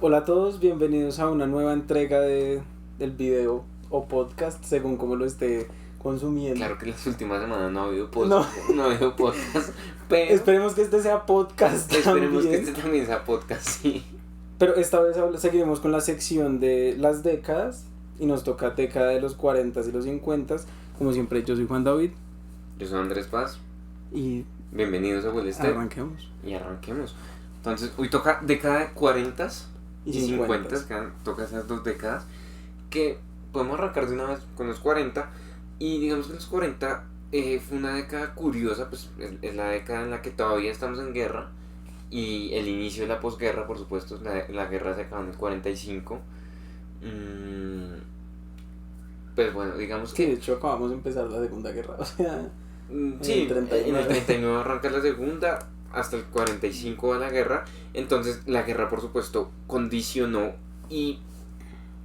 Hola a todos, bienvenidos a una nueva entrega del video o podcast, según como lo esté consumiendo. Claro que las últimas semanas no ha habido podcast, no ha habido podcast, pero esperemos que este sea podcast esperemos también. que este también sea podcast, sí. Pero esta vez seguiremos con la sección de las décadas y nos toca década de los 40 y los 50. Como siempre, yo soy Juan David. Yo soy Andrés Paz. Y bienvenidos a Wellester. arranquemos. Y arranquemos. Entonces, hoy toca década de 40 y 50, toca esas dos décadas, que podemos arrancar de una vez con los 40, y digamos que los 40 fue una década curiosa, pues es la década en la que todavía estamos en guerra, y el inicio de la posguerra, por supuesto, la guerra se acabó en el 45. Pues bueno, digamos que... Sí, de hecho acabamos de empezar la Segunda Guerra, o sea... Sí, en el 39 arranca la segunda, hasta el 45 va la guerra. Entonces la guerra, por supuesto, condicionó y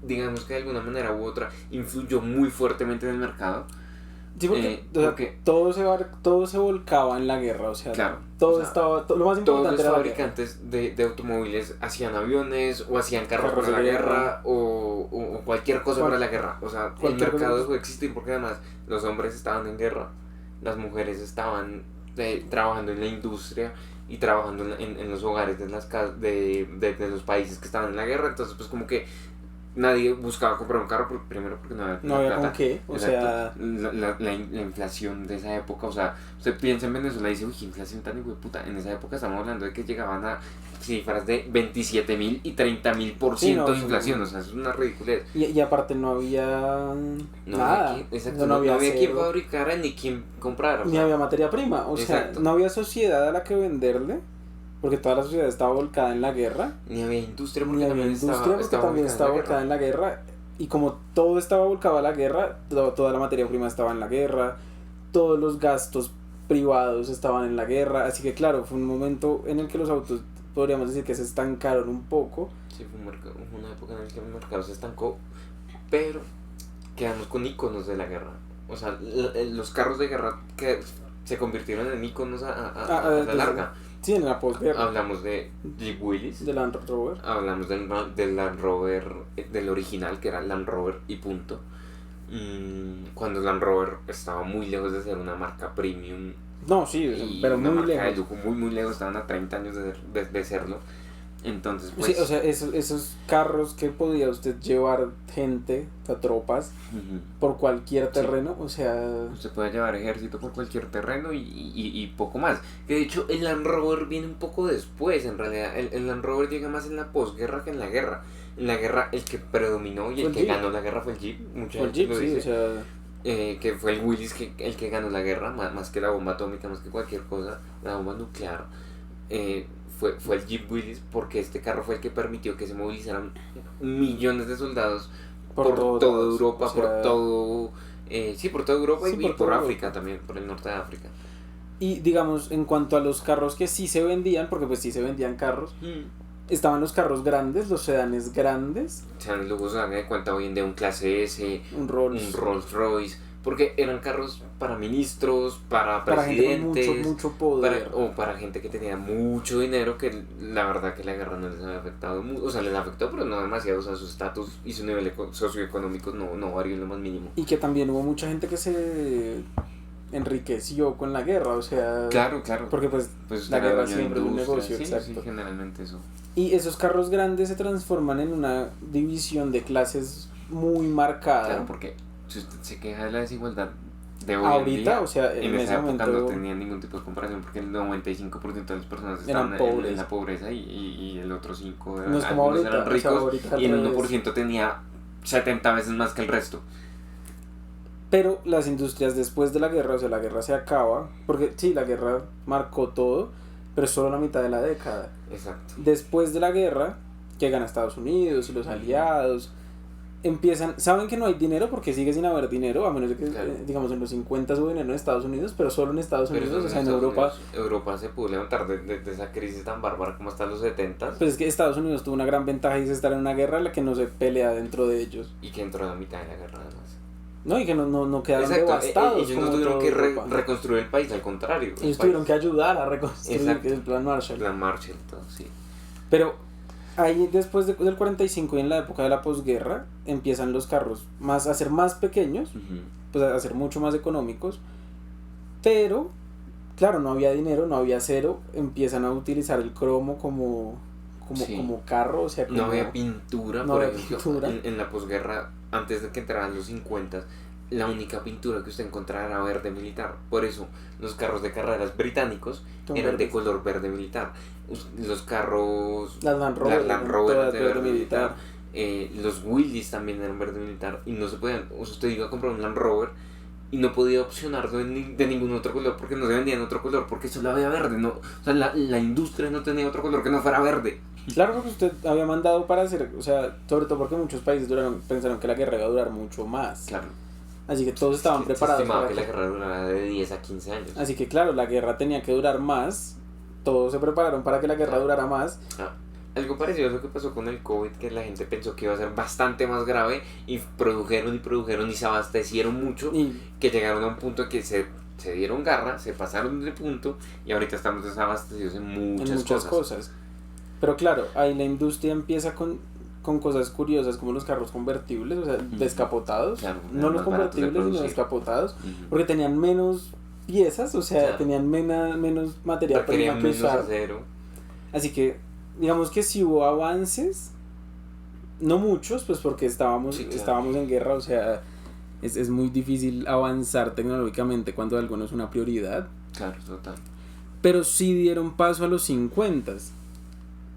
digamos que de alguna manera u otra influyó muy fuertemente en el mercado. Sí, porque todo se volcaba en la guerra, o sea, claro, todo estaba, lo más importante todos los era fabricantes de automóviles hacían aviones o hacían carros para la guerra o cualquier cosa para la guerra. O sea, el mercado dejó de existir porque además los hombres estaban en guerra, las mujeres estaban trabajando en la industria y trabajando en los hogares de las casas de los países que estaban en la guerra. Entonces pues como que nadie buscaba comprar un carro primero porque no había plata. Con qué, o sea, la inflación de esa época. O sea, usted piensa en Venezuela y dice, uy, inflación tan hijo de puta. En esa época estamos hablando de que llegaban a cifras de 27.000 y 30.000% sí, no, de inflación. O sea, es una ridiculez. Y aparte no había nada. No había quien fabricara ni quien comprara. Ni había materia prima. O sea, no había sociedad a la que venderle. Porque toda la sociedad estaba volcada en la guerra. Ni había industria porque también estaba volcada en la guerra. Y como todo estaba volcado a la guerra, toda la materia prima estaba en la guerra, todos los gastos privados estaban en la guerra. Así que claro, fue un momento en el que los autos, podríamos decir que se estancaron un poco. Sí, fue una época en la que el mercado se estancó, pero quedamos con iconos de la guerra. O sea, los carros de guerra que se convirtieron en iconos a la larga. Sí, en la posguerra. Hablamos de Jeep Willys. De Land Rover. Hablamos del Land Rover, del original, que era Land Rover y punto. Cuando Land Rover estaba muy lejos de ser una marca premium. No, sí, pero muy lejos. De lujo, muy lejos, estaban a 30 años de serlo. Entonces, pues... Sí, o sea, esos carros que podía usted llevar gente, a tropas, por cualquier terreno, o sea... Usted puede llevar ejército por cualquier terreno y poco más. Que de hecho el Land Rover viene un poco después, en realidad. El Land Rover llega más en la posguerra que en la guerra. En la guerra el que predominó y el que ganó la guerra fue el Jeep. Fue el Jeep, sí, o sea... que fue el Willys el que ganó la guerra, más que la bomba atómica, más que cualquier cosa, la bomba nuclear. Fue el Jeep Willys, porque este carro fue el que permitió que se movilizaran millones de soldados por toda Europa, por toda Europa y por África también, por el norte de África. Y digamos, en cuanto a los carros que sí se vendían, porque pues sí se vendían carros, estaban los carros grandes, los sedanes grandes. Sedanes luego se dan de cuenta hoy en día un clase S, un Rolls Royce, porque eran carros para ministros, para presidentes, gente con mucho poder, para gente que tenía mucho dinero, que la verdad que la guerra no les había afectado mucho. O sea, les afectó, pero no demasiado. O sea, su estatus y su nivel socioeconómico no varió en lo más mínimo. Y que también hubo mucha gente que se enriqueció con la guerra, o sea... Claro. Porque pues la guerra siempre es un negocio, sí, exacto. Sí, generalmente eso. Y esos carros grandes se transforman en una división de clases muy marcada. Claro, porque si usted se queja de la desigualdad de hoy ahorita, en día, o sea, en esa época momento no tenía ningún tipo de comparación, porque el 95% de las personas estaban en la pobreza y el otro 5% no es como ahorita, eran ricos, o sea, y el 1% revés. tenía 70 veces más que el resto. Pero las industrias después de la guerra, o sea, la guerra se acaba, porque sí, la guerra marcó todo, pero es solo la mitad de la década. Exacto. Después de la guerra, que gana Estados Unidos y los aliados, saben que no hay dinero porque sigue sin haber dinero, a menos de que, digamos, en los 50 hubo dinero en Estados Unidos, pero solo en Estados Unidos, o sea, en Europa... Europa se pudo levantar de esa crisis tan bárbara como hasta los 70. Pues es que Estados Unidos tuvo una gran ventaja y es estar en una guerra en la que no se pelea dentro de ellos. Y que entró a la mitad de la guerra además. No, y que no quedaron devastados. Ellos no tuvieron que reconstruir el país, al contrario. Ellos tuvieron que ayudar a reconstruir el plan Marshall. Plan Marshall, todo, sí. Pero ahí después del 45 y en la época de la posguerra empiezan los carros a ser más pequeños, pues a ser mucho más económicos, pero claro, no había dinero, no había acero, empiezan a utilizar el cromo como carro, o sea, no había pintura, no por había ejemplo, pintura. En la posguerra, antes de que entraran los 50, la única pintura que usted encontrara era verde militar. Por eso los carros de carreras británicos eran de color verde militar. Los carros, las Land Rover eran de verde militar. Los Willys también eran verde militar y no se podían. Usted iba a comprar un Land Rover y no podía opcionarlo de ningún otro color porque no se vendía en otro color, porque solo había verde. No, o sea, la industria no tenía otro color que no fuera verde. Claro, porque usted había mandado para hacer, o sea, sobre todo porque muchos países pensaron que la guerra iba a durar mucho más. Claro. Así que todos estaban preparados. Se estimaba que la guerra durara de 10 a 15 años. Así que claro, la guerra tenía que durar más. Todos se prepararon para que la guerra durara más. Algo parecido a lo que pasó con el COVID, que la gente pensó que iba a ser bastante más grave y produjeron y se abastecieron mucho, que llegaron a un punto que se dieron garra, se pasaron de punto y ahorita estamos desabastecidos en muchas cosas. Pero claro, ahí la industria empieza con cosas curiosas como los carros convertibles, o sea, descapotados, claro, no los convertibles sino descapotados, porque tenían menos piezas, o sea, tenían menos materia prima que usar. Acero. Así que digamos que sí hubo avances, no muchos, pues porque estábamos en guerra, o sea, es muy difícil avanzar tecnológicamente cuando algo no es una prioridad. Claro, total. Pero sí dieron paso a los 50s.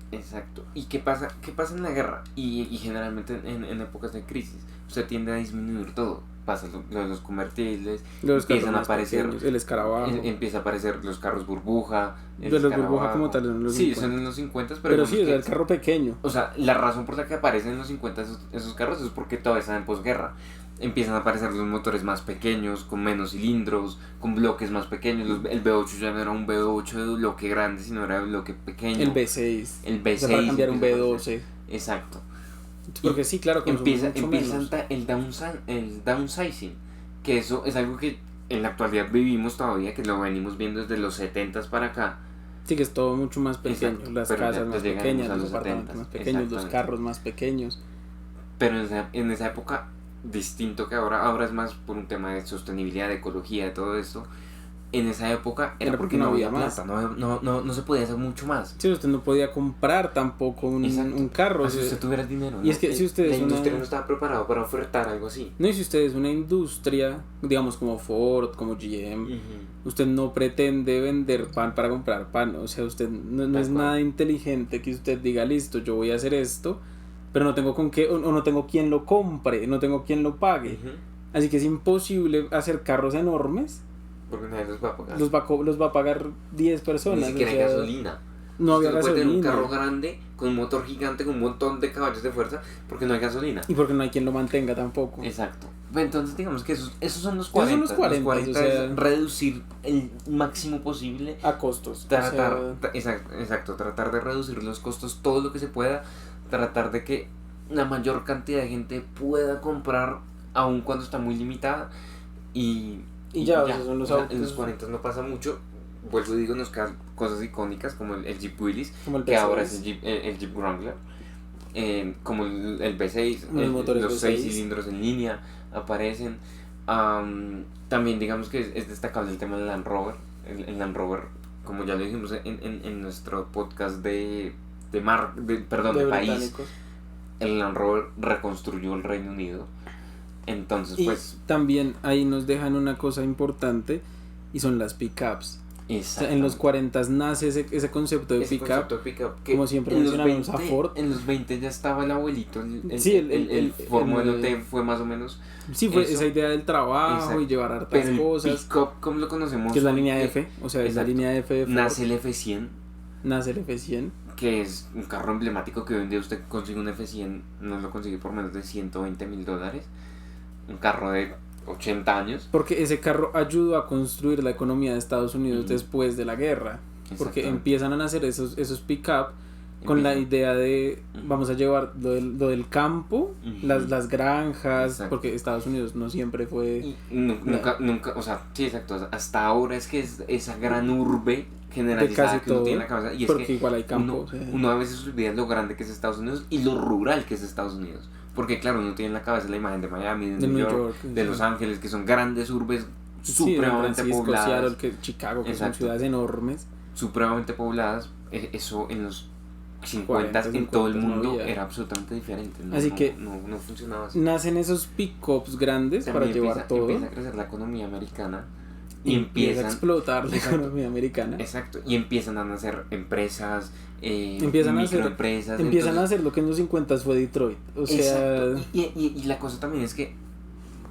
Exacto. ¿Y qué pasa en la guerra? Y generalmente en épocas de crisis, usted tiende a disminuir todo. Pasa lo de los convertibles, empiezan a aparecer pequeños, el escarabajo. Empieza a aparecer los carros burbuja. Los burbuja como tal en los 50. Sí, son en los 50, pero sí, es el carro pequeño. O sea, la razón por la que aparecen en los 50 esos carros es porque todavía están en posguerra. Empiezan a aparecer los motores más pequeños, con menos cilindros, con bloques más pequeños. El V8 ya no era un V8 de bloque grande, sino era de bloque pequeño. El V6. El V6. O sea, para cambiar un V12. Exacto. Porque sí, claro, empieza el downsizing, que eso es algo que en la actualidad vivimos todavía, que lo venimos viendo desde los 70s para acá. Sí, que es todo mucho más pequeño. Exacto, las casas más pequeñas, los apartamentos más pequeños, los carros más pequeños. Pero en esa época, distinto que ahora es más por un tema de sostenibilidad, de ecología, de todo esto. En esa época era porque no había plata, no se podía hacer mucho más. Sí, usted no podía comprar tampoco un carro. Si usted tuviera el dinero. Y es que si usted la industria no estaba preparada para ofertar algo así. No, y si usted es una industria, digamos como Ford, como GM, usted no pretende vender pan para comprar pan. O sea, usted no es nada inteligente que usted diga, listo, yo voy a hacer esto, pero no tengo con qué, o no tengo quien lo compre, no tengo quien lo pague. Así que es imposible hacer carros enormes. Porque nadie los va a pagar. Los va a pagar 10 personas. Ni siquiera hay gasolina. No había gasolina. Puede tener un carro grande con un motor gigante con un montón de caballos de fuerza porque no hay gasolina. Y porque no hay quien lo mantenga tampoco. Exacto. Entonces digamos que esos son los 40. Esos son los 40 o sea, es reducir el máximo posible a costos. Exacto, tratar de reducir los costos todo lo que se pueda, tratar de que la mayor cantidad de gente pueda comprar aun cuando está muy limitada y ya. Esos son los autos. En los 40 no pasa mucho. Vuelvo y digo, nos quedan cosas icónicas como el Jeep Willys, como el que ahora es el Jeep Wrangler, como el V6, los 6 cilindros en línea aparecen. También digamos que es destacable el tema del Land Rover. El Land Rover, como ya lo dijimos en nuestro podcast de país, el Land Rover reconstruyó el Reino Unido. Entonces, pues también ahí nos dejan una cosa importante y son las pickups. O sea, en los 40 nace ese concepto de pickup, como siempre mencionamos a Ford. En los 20 ya estaba el abuelito, el Ford Modelo T fue más o menos. Sí, fue esa idea del trabajo. Exacto. Y llevar hartas cosas. El pickup, como lo conocemos, que es la línea F, o sea, es la línea F de Ford. Nace el F100. Que es un carro emblemático que hoy en día usted consigue un F100, no lo consigue por menos de $120,000. Un carro de 80 años. Porque ese carro ayudó a construir la economía de Estados Unidos después de la guerra. Porque empiezan a nacer esos pick-up con la idea de vamos a llevar lo del campo, las granjas, porque Estados Unidos no siempre fue... Nunca, o sea, sí, exacto. Hasta ahora es que es esa gran urbe generalizada que uno tiene en la cabeza. Y es porque que igual hay campo. uno a veces olvida lo grande que es Estados Unidos y lo rural que es Estados Unidos. Porque claro, uno tiene en la cabeza la imagen de Miami, de New York, de Los Ángeles, que son grandes urbes supremamente pobladas. Seattle, Chicago, que son ciudades enormes. Supremamente pobladas. Eso en los 50 en todo el mundo era absolutamente diferente. Así que no funcionaba así. Nacen esos pick-ups grandes también para llevar todo. Empieza a crecer la economía americana. Y empieza a explotar la economía americana. Exacto. Y empiezan a nacer empresas, microempresas. Empiezan a hacer lo que en los 50 fue Detroit. O sea. Y la cosa también es que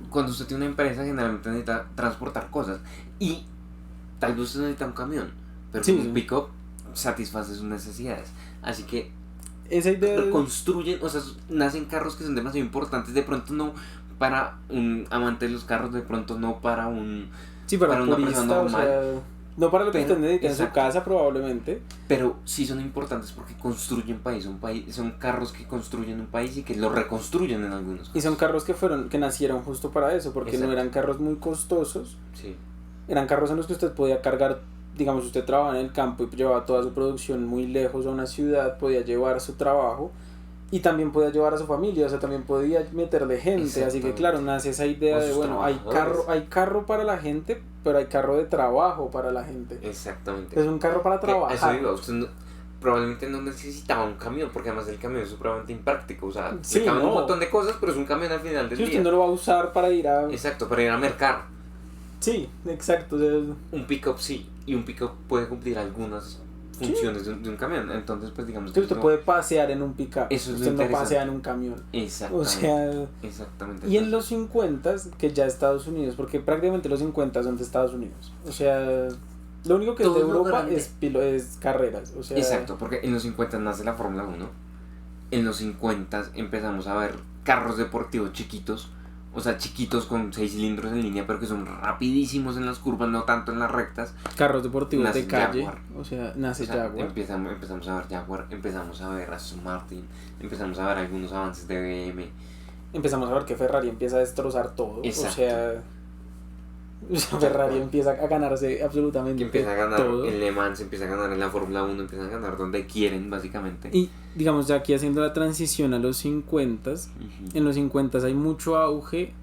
cuando usted tiene una empresa, generalmente necesita transportar cosas. Y tal vez usted necesita un camión. Pero un pick-up satisface sus necesidades. Así que esa idea reconstruyen, o sea, nacen carros que son demasiado importantes. De pronto no para un amante de los carros, de pronto no para un. Sí, para una persona normal. O sea, no para lo que usted necesita en su casa probablemente. Pero sí son importantes porque construyen país, son carros que construyen un país y que lo reconstruyen en algunos casos. Y son carros que nacieron justo para eso, porque no eran carros muy costosos. Sí. Eran carros en los que usted podía cargar, digamos, usted trabajaba en el campo y llevaba toda su producción muy lejos a una ciudad, podía llevar su trabajo y también podía llevar a su familia, o sea, también podía meterle gente, así que claro, nace esa idea de, bueno, hay carro para la gente, pero hay carro de trabajo para la gente. Exactamente. Es un carro para trabajar. Eso digo, usted probablemente no necesitaba un camión, porque además el camión es supremamente impráctico, o sea, le caben un montón de cosas, pero es un camión al final del día. Usted no lo va a usar para ir a... Exacto, para ir a mercar. Sí, exacto. O sea, un pick-up sí, y un pick-up puede cumplir algunas funciones de un camión, entonces pues digamos que usted puede pasear en un pick-up, eso es usted no pasea en un camión. Exactamente. O sea, exactamente. Y en los 50 que ya Estados Unidos, porque prácticamente los 50 son de Estados Unidos, o sea, lo único que es de Europa es carreras, o sea. Exacto, porque en los 50 nace la Fórmula 1, en los 50 empezamos a ver carros deportivos chiquitos. O sea, chiquitos con 6 cilindros en línea, pero que son rapidísimos en las curvas, no tanto en las rectas. Carros deportivos de calle. Jaguar. O sea, Jaguar. Empezamos a ver Jaguar, empezamos a ver Aston Martin, empezamos a ver algunos avances de BM. Empezamos a ver que Ferrari empieza a destrozar todo. Exacto. O sea, Ferrari empieza a ganarse absolutamente todo. Empieza a ganar en Le Mans, empieza a ganar en la Fórmula 1, empieza a ganar donde quieren, básicamente. Y, digamos, ya aquí haciendo la transición a los 50s, en los 50s hay mucho auge,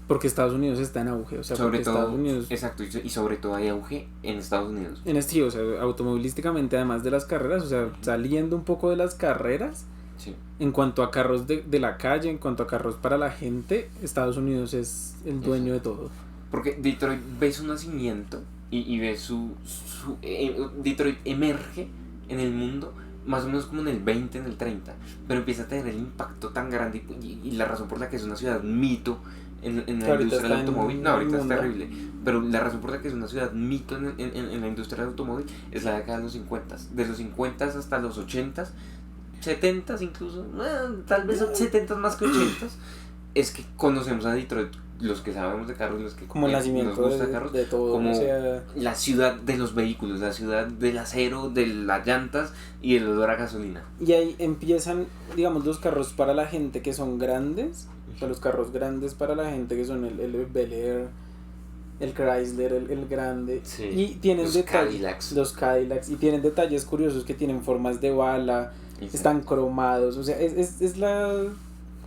porque Estados Unidos está en auge, o sea, sobre todo, Estados Unidos... Exacto, y sobre todo hay auge en Estados Unidos. O sea, automovilísticamente, además de las carreras, o sea, saliendo un poco de las carreras, sí. En cuanto a carros de la calle, en cuanto a carros para la gente, Estados Unidos es el dueño de todo. Porque Detroit ve su nacimiento y ve Detroit emerge en el mundo más o menos como en el 20, en el 30, pero empieza a tener el impacto tan grande y la razón por la que es una ciudad mito en la industria del automóvil, no, ahorita es terrible, pero la razón por la que es una ciudad mito en la industria del automóvil es la década de los 50, de los 50 hasta los 80, 70 incluso, tal vez 70 más que 80, es que conocemos a Detroit, los que sabemos de carros, los que como el nacimiento nos gusta carros, de todo, como o sea, la ciudad de los vehículos, la ciudad del acero, de las llantas y el olor a gasolina. Y ahí empiezan, digamos, los carros para la gente que son grandes, o sea, los carros grandes para la gente que son el Bel Air, el Chrysler, el grande, sí. Y tienen los Cadillacs, y tienen detalles curiosos que tienen formas de bala, exacto. Están cromados, o sea, es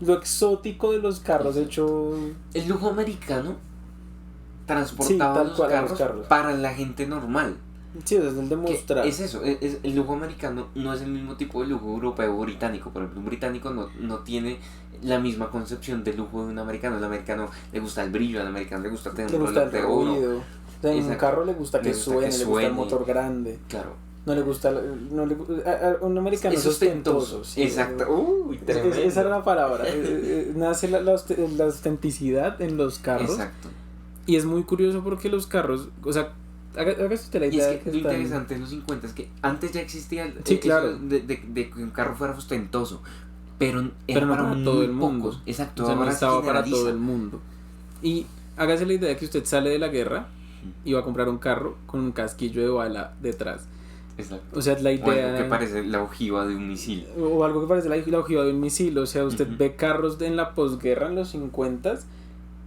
lo exótico de los carros. Exacto. Hecho el lujo americano transportaba los carros para la gente normal. Sí, es el de mostrar. Es eso, el lujo americano no es el mismo tipo de lujo europeo o británico. Por ejemplo, un británico no tiene la misma concepción de lujo de un americano. Al americano le gusta el brillo, al americano le gusta tener un reloj de oro. O sea, en un carro le gusta que suene, le gusta el motor grande. Claro. No le gusta, un americano es ostentoso. Sí, exacto. Tremendo. Esa era la palabra. Nace la ostenticidad en los carros. Exacto. Y es muy curioso porque los carros, o sea, hágase usted la idea. Y es que lo interesante en los 50 es que antes ya existía claro. de que un carro fuera ostentoso, pero no para todo el mundo. Pocos. Exacto. O sea, no estaba para todo el mundo. Y hágase la idea que usted sale de la guerra y va a comprar un carro con un casquillo de bala detrás. Exacto. O sea, la idea... O algo que parece la ojiva de un misil. O algo que parece la ojiva de un misil. O sea, usted ve carros en la posguerra en los 50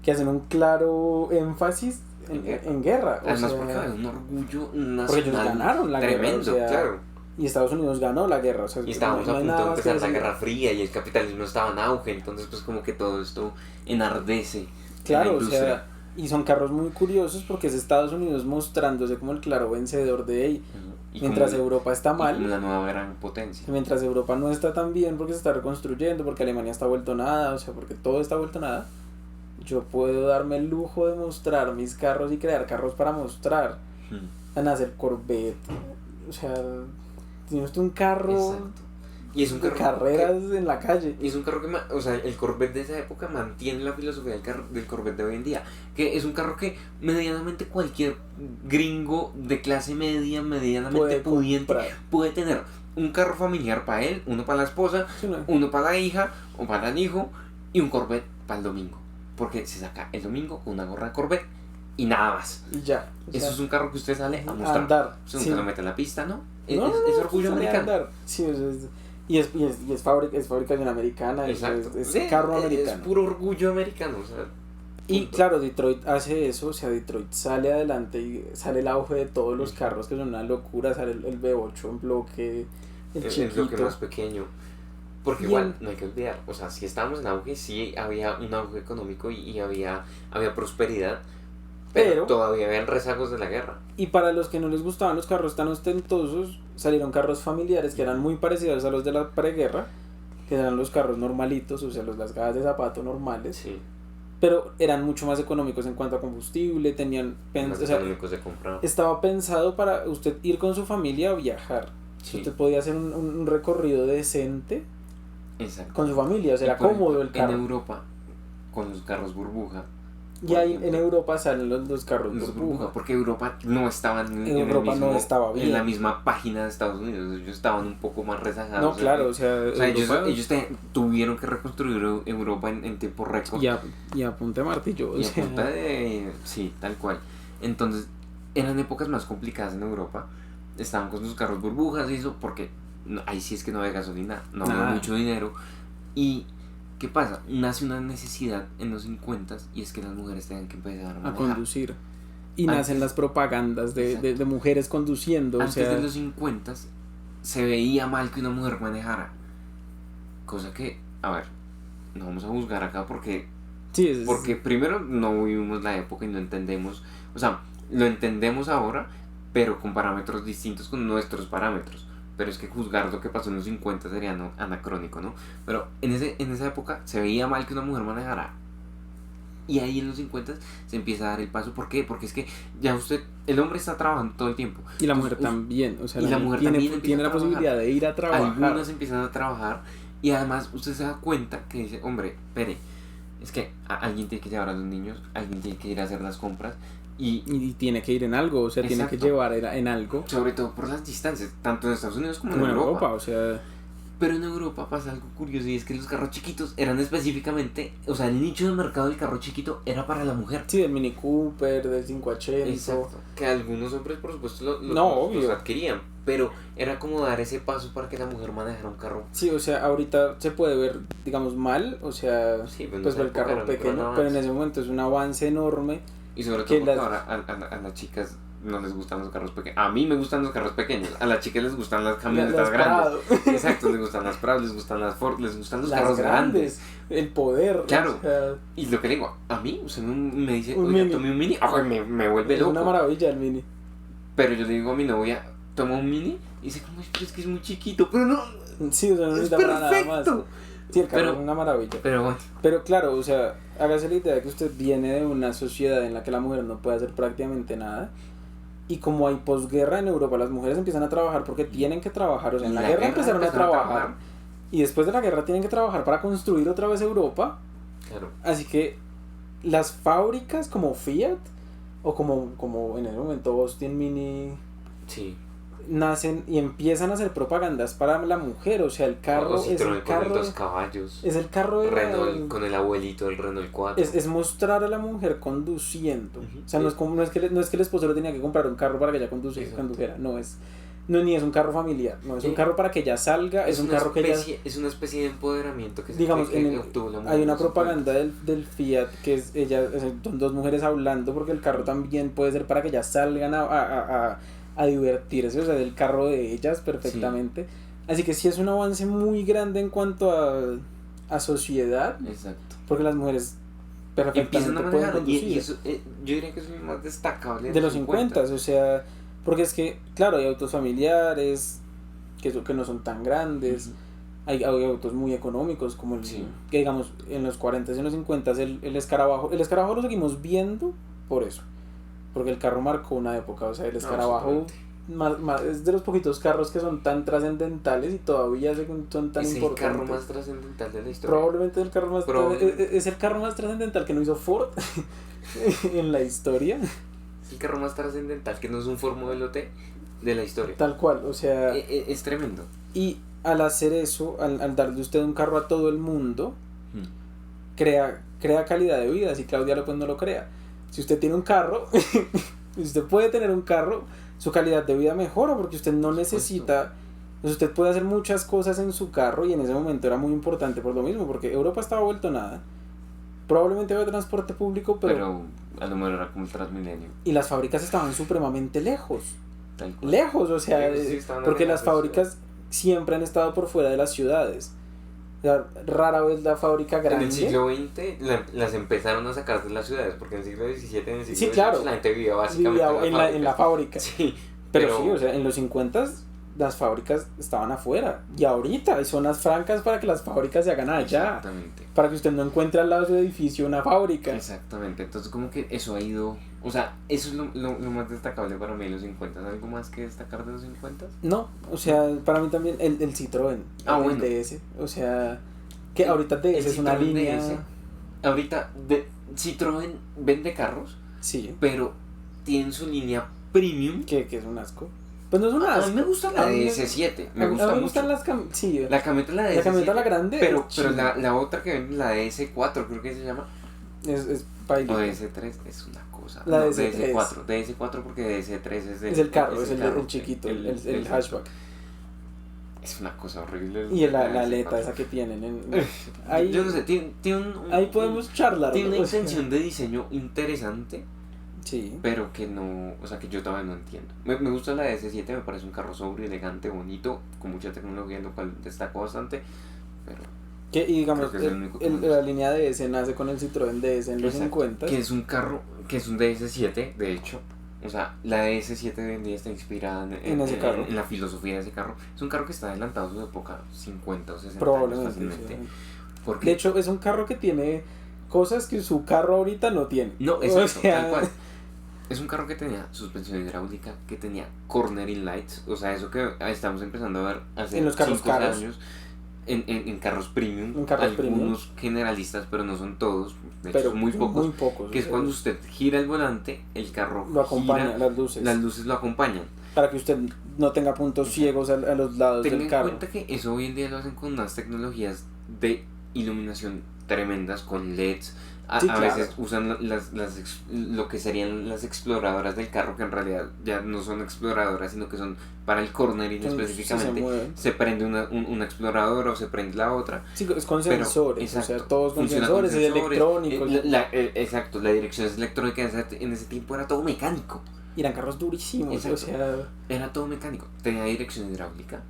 que hacen un claro énfasis en guerra. Además, porque había un orgullo nacional. Porque ellos ganaron la tremendo, guerra. claro. Y Estados Unidos ganó la guerra. Y estábamos a punto de empezar la Guerra Fría y el capitalismo estaba en auge. Entonces, pues, como que todo esto enardece. Claro, o sea, y son carros muy curiosos porque es Estados Unidos mostrándose como el claro vencedor de ahí. Mientras Europa está mal. Como la nueva gran potencia. Mientras Europa no está tan bien porque se está reconstruyendo, porque Alemania está vuelto nada, o sea, porque todo está vuelto nada. Yo puedo darme el lujo de mostrar mis carros y crear carros para mostrar. Van a hacer Corvette. O sea, tiene usted un carro. Exacto. Y es un carro de carreras en la calle. Y es un carro que, o sea, el Corvette de esa época mantiene la filosofía del Corvette de hoy en día. Que es un carro que medianamente cualquier gringo de clase media, medianamente pudiente, puede tener. Un carro familiar para él, uno para la esposa, sí, no. Uno para la hija o para el hijo y un Corvette para el domingo. Porque se saca el domingo con una gorra de Corvette y nada más. Y ya. Eso es un carro que usted sale a mostrar. Andar. Usted sí. nunca lo mete en la pista, ¿no? Es orgullo americano. Sí, y es fabricación americana. Exacto. Es carro americano. Es puro orgullo americano. O sea, y claro, Detroit hace eso. O sea, Detroit sale adelante y sale el auge de todos los carros que son una locura. Sale el V8 en bloque. El bloque más pequeño. Porque igual, no hay que olvidar, o sea, si estábamos en auge, sí había un auge económico y había prosperidad, pero todavía habían rezagos de la guerra. Y para los que no les gustaban los carros tan ostentosos, salieron carros familiares que eran muy parecidos a los de la preguerra, que eran los carros normalitos, o sea, las cajas de zapato normales, sí. Pero eran mucho más económicos en cuanto a combustible, tenían... más económicos de comprar. Estaba pensado para usted ir con su familia a viajar. Sí. Usted podía hacer un recorrido decente. Exacto. Con su familia, o sea, era cómodo el carro. En Europa, con los carros burbuja. Y ahí en Europa salen los carros burbuja. Porque Europa no estaba estaba bien. En la misma página de Estados Unidos. Ellos estaban un poco más rezagados. No, claro, o sea ellos tuvieron que reconstruir Europa en tiempo récord. Y a punta de martillo. Y a punta de... Sí, tal cual. Entonces, eran épocas más complicadas en Europa. Estaban con sus carros burbujas y eso, porque ahí sí es que no había gasolina, no había mucho dinero. Y ¿qué pasa? Nace una necesidad en los 50 y es que las mujeres tengan que empezar a conducir. Y nacen las propagandas de mujeres conduciendo. Antes de los 50 se veía mal que una mujer manejara. Cosa que, a ver, no vamos a juzgar acá porque primero no vivimos la época y no entendemos. O sea, lo entendemos ahora, pero con parámetros distintos con nuestros parámetros. Pero es que juzgar lo que pasó en los 50 sería anacrónico, ¿no? Pero en esa época se veía mal que una mujer manejara. Y ahí en los 50 se empieza a dar el paso. ¿Por qué? Porque es que ya el hombre está trabajando todo el tiempo. Y la mujer también. O sea, la mujer tiene la posibilidad de ir a trabajar. Algunas empiezan a trabajar. Y además usted se da cuenta que dice, hombre, espere, es que alguien tiene que llevar a los niños, alguien tiene que ir a hacer las compras. Y tiene que ir en algo, o sea, exacto. Tiene que llevar en algo. Sobre todo por las distancias, tanto en Estados Unidos como en Europa. O sea... Pero en Europa pasa algo curioso y es que los carros chiquitos eran específicamente, o sea, el nicho de mercado del carro chiquito era para la mujer. Sí, del Mini Cooper, del 580. Exacto. Que algunos hombres, por supuesto, los adquirían. Pero era como dar ese paso para que la mujer manejara un carro. Sí, o sea, ahorita se puede ver, digamos, mal, o sea, sí, pues el carro pequeño, pero en ese momento es un avance enorme. Y sobre todo porque ahora a las chicas no les gustan los carros pequeños. A mí me gustan los carros pequeños. A las chicas les gustan las camionetas grandes. Exacto, les gustan las Prado, les gustan las Ford, les gustan los carros grandes. El poder. Claro. O sea, y lo que le digo, a mí, usted me dice, oye, tome un Mini. Ay, me vuelve loco. Es una maravilla el Mini. Pero yo le digo a mi novia, toma un Mini. Y dice, ¿cómo es que es muy chiquito? Pero no. Sí, o sea, no necesita para nada más. Sí, el carro es una maravilla. Pero bueno. Pero claro, o sea, hágase la idea de que usted viene de una sociedad en la que la mujer no puede hacer prácticamente nada. Y como hay posguerra en Europa, las mujeres empiezan a trabajar porque tienen que trabajar. O sea, en la guerra empezaron a trabajar. Y después de la guerra tienen que trabajar para construir otra vez Europa. Claro. Así que las fábricas como Fiat o como en ese momento Austin Mini. Sí. Nacen y empiezan a hacer propagandas para la mujer, o sea, el carro es el carro con 2 caballos. Es el carro de Renault, con el abuelito del Renault 4. Es mostrar a la mujer conduciendo. O sea, no es que el esposo le tenía que comprar un carro para que ella condujera, no es No, ni es un carro familiar, no, es un carro para que ella salga, es un carro que ella... Es una especie de empoderamiento digamos, que obtuvo la mujer. Hay una propaganda del Fiat que es son dos mujeres hablando, porque el carro también puede ser para que ellas salgan a divertirse, o sea, del carro de ellas perfectamente. Sí. Así que sí es un avance muy grande en cuanto a sociedad. Exacto. Porque las mujeres perfectamente pueden conducir. Y eso, yo diría que es lo más destacable de los 50, o sea, porque es que, claro, hay autos familiares que no son tan grandes, hay autos muy económicos, como el que digamos en los 40 y en los 50 el escarabajo lo seguimos viendo por eso, porque el carro marcó una época, o sea, el escarabajo es de los poquitos carros que son tan trascendentales y todavía son tan importantes. Es el carro más trascendental de la historia. Probablemente es el carro más trascendental que no hizo Ford en la historia. Es el carro más trascendental que no es un Ford Modelo T de la historia. Tal cual, o sea... Es tremendo. Y al hacer eso, al darle usted un carro a todo el mundo, crea calidad de vida. Si Claudia López no lo crea. Si usted tiene un carro, si usted puede tener un carro, su calidad de vida mejora porque usted no necesita... Pues usted puede hacer muchas cosas en su carro y en ese momento era muy importante por lo mismo, porque Europa estaba vuelto nada. Probablemente había transporte público, pero a lo mejor era como el Transmilenio. Y las fábricas estaban supremamente lejos. Lejos, o sea, porque las fábricas siempre han estado por fuera de las ciudades. O sea, rara vez la fábrica grande. En el siglo XX las empezaron a sacar de las ciudades, porque en el siglo XVII, en el siglo XVIII, claro, la gente vivía básicamente en la fábrica. Sí, pero sí, o sea, en los 50 las fábricas estaban afuera, y ahorita hay zonas francas para que las fábricas se hagan allá. Exactamente. Para que usted no encuentre al lado de su edificio una fábrica. Exactamente, entonces como que eso ha ido, o sea, eso es lo más destacable para mí de los 50. ¿Algo más que destacar de los 50? No, o sea, para mí también el Citroën, bueno. DS, o sea, que ahorita DS es una línea... DS, ahorita Citroën vende carros, sí, pero tienen su línea premium. Que es un asco. Pues no es un asco. A mí me gusta la DS7. Me gusta mucho. Gustan sí, la camioneta la DS7. La camioneta la grande. Pero la otra que vende, la DS4, creo que se llama. Es bailita. O DS3 es una cosa. La DS4. DS4 porque DS3 es el carro, es el chiquito, el hatchback. Es una cosa horrible. Y la aleta esa que tienen. Ahí, yo no sé, tiene ahí podemos charlar. Tiene una intención de diseño interesante. Sí. Pero que no, o sea, que yo todavía no entiendo. Me gusta la DS7, me parece un carro sobrio, elegante, bonito, con mucha tecnología, lo cual destaco bastante, pero... Y digamos, la línea DS nace con el Citroën DS en los 50. Que es un carro, que es un DS7, de hecho. O sea, la DS7 de hoy en día está inspirada en ese carro. En la filosofía de ese carro. Es un carro que está adelantado a su época, 50 o 60 años fácilmente. Sí. Porque... De hecho, es un carro que tiene cosas que su carro ahorita no tiene. No, exacto, tal cual. Es un carro que tenía suspensión hidráulica, que tenía cornering lights, o sea, eso que estamos empezando a ver hace 5 años en carros premium, algunos generalistas, pero no son todos, de hecho son muy pocos, que es cuando usted gira el volante, el carro lo acompaña, gira, las luces lo acompañan. Para que usted no tenga puntos ciegos a los lados del carro. Ten en cuenta que eso hoy en día lo hacen con unas tecnologías de iluminación tremendas, con LEDs. A veces usan lo que serían las exploradoras del carro, que en realidad ya no son exploradoras, sino que son para el cornering específicamente. Se prende una exploradora o se prende la otra. Sí, es con sensores, o sea, todos con sensores, es electrónico. Exacto, la dirección es electrónica, en ese tiempo era todo mecánico. Y eran carros durísimos, o sea... Era todo mecánico, tenía dirección hidráulica,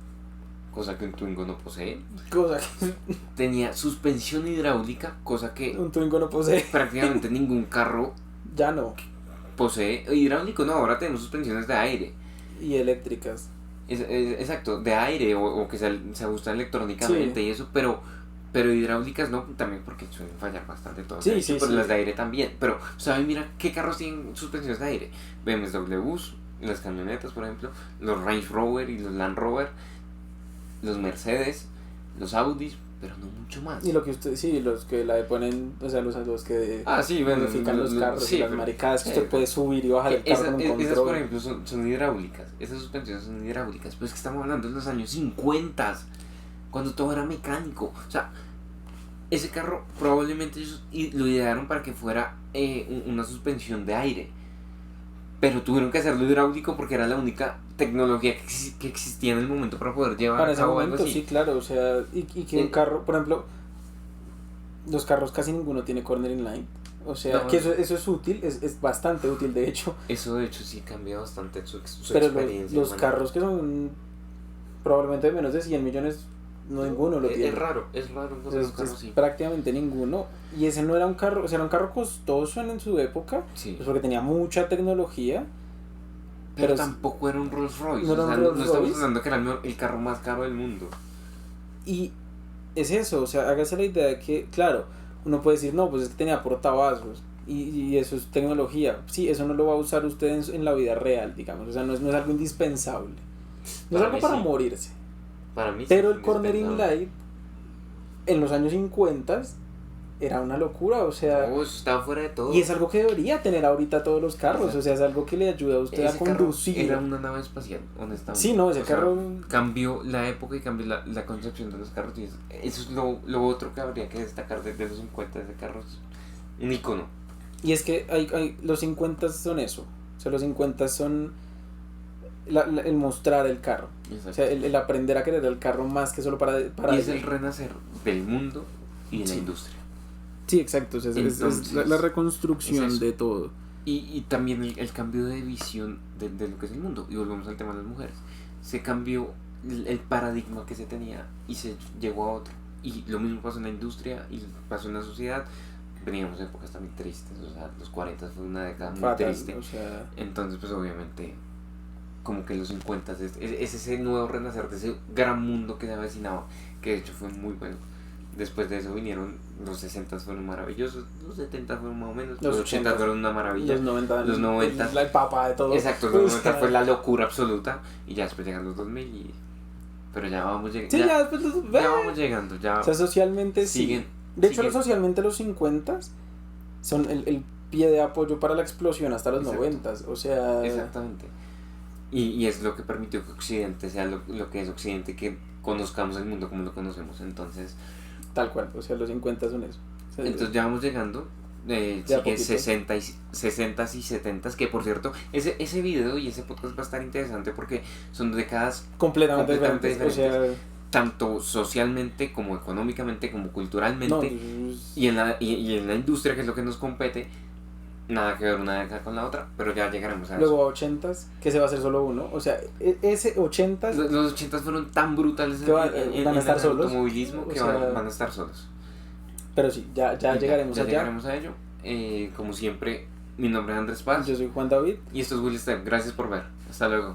cosa que un Twingo no posee. Tenía suspensión hidráulica, cosa que un Twingo no posee. Prácticamente ningún carro ya no posee. Hidráulico no, ahora tenemos suspensiones de aire. Y eléctricas. Exacto, de aire o que se ajustan electrónicamente, sí. Y eso, pero hidráulicas no, también porque suelen fallar bastante todas. Sí, pero las de aire también. Pero, ¿sabes? Mira qué carros tienen suspensiones de aire. BMWs, las camionetas, por ejemplo, los Range Rover y los Land Rover, los Mercedes, los Audis, pero no mucho más. Y lo que los que la ponen, o sea, los que modifican los carros, sí, y las maricadas que usted puede subir y bajar el carro con un control. Esas, por ejemplo, son hidráulicas. Esas suspensiones son hidráulicas. Pero es que estamos hablando de los años 50, cuando todo era mecánico. O sea, ese carro probablemente ellos lo idearon para que fuera una suspensión de aire. pero tuvieron que hacerlo hidráulico porque era la única tecnología que existía en el momento para poder llevar para a ese cabo momento, algo así. sí, claro, o sea, y que un carro, por ejemplo, los carros casi ninguno tiene cornering line. O sea, No, que eso es útil, es bastante útil de hecho. Eso de hecho sí cambia bastante su Pero experiencia. los carros que son probablemente de menos de 100 millones, no ninguno lo tiene. Es raro encontrar Es un carro así. prácticamente ninguno. Y ese no era un carro, o sea, era un carro costoso en su época, Sí. pues porque tenía mucha tecnología. Pero pero tampoco era un Rolls Royce. No era un o sea, Rolls no estamos Royce. hablando que era el carro más caro del mundo. Y es eso, o sea, hágase la idea de que, claro, uno puede decir, no, pues es que tenía portavasos y eso es tecnología. Sí, eso no lo va a usar usted en la vida real, digamos, o sea, no es algo indispensable. No es algo para morirse. Para mí Pero sí, el cornering light en los años 50 era una locura, o sea, no, eso estaba fuera de todo. y es algo que debería tener ahorita todos los carros. Exacto. O sea, es algo que le ayuda a usted Ese a conducir. carro era una nave espacial, honestamente. Sí, no, ese O sea, carro cambió la época y cambió la concepción de los carros. Y eso es lo otro que habría que destacar de los 50. Ese carro es un icono. Y es que los 50 son eso. O sea, los 50 son el mostrar el carro. Exacto. O sea, el aprender a querer el carro más que solo para y es el renacer del mundo y de la Sí. industria. Sí, exacto. O sea, es la reconstrucción es eso. de todo. Y también el cambio de visión de lo que es el mundo. Y volvemos al tema de las mujeres. Se cambió el paradigma que se tenía y se llegó a otro. Y lo mismo pasó en la industria y pasó en la sociedad. Veníamos de épocas también tristes. O sea, los 40 fue una década muy Fatal, triste. o sea, Entonces, pues obviamente, como que los 50 es ese nuevo renacer de ese gran mundo que se avecinaba. Que de hecho fue muy bueno. Después de eso vinieron los 60 fueron maravillosos, los 70 fueron más o menos, los 80 fueron una maravilla. Los 90. Los 90. El papa de todo. Exacto, los 90 fue la locura absoluta. Y ya después llegan los 2000 y... Pero ya vamos llegando. Sí, ya después ya vamos llegando, ya. O sea, socialmente siguen, sí. De hecho, siguen. socialmente los 50 son el pie de apoyo para la explosión hasta los Exacto. 90. O sea... Exactamente. Y es lo que permitió que Occidente sea lo que es Occidente, que conozcamos el mundo como lo conocemos. Entonces... Tal cual, o sea, los 50 son eso. O sea, Entonces ya vamos llegando. Sigue 60 y 70s, que por cierto, ese video y ese podcast va a estar interesante porque son décadas completamente diferentes. O sea, tanto socialmente como económicamente como culturalmente no, y en la industria, que es lo que nos compete. Nada que ver una década con la otra, pero ya llegaremos a eso. luego a 80s, que se va a hacer solo uno. O sea, ese 80s Los 80s fueron tan brutales que van a estar el solos. automovilismo que O sea, van a estar solos. Pero sí, ya llegaremos ya allá. llegaremos a ello. Como siempre, mi nombre es Andrés Paz. Yo soy Juan David. Y esto es Will Step. Gracias por ver. Hasta luego.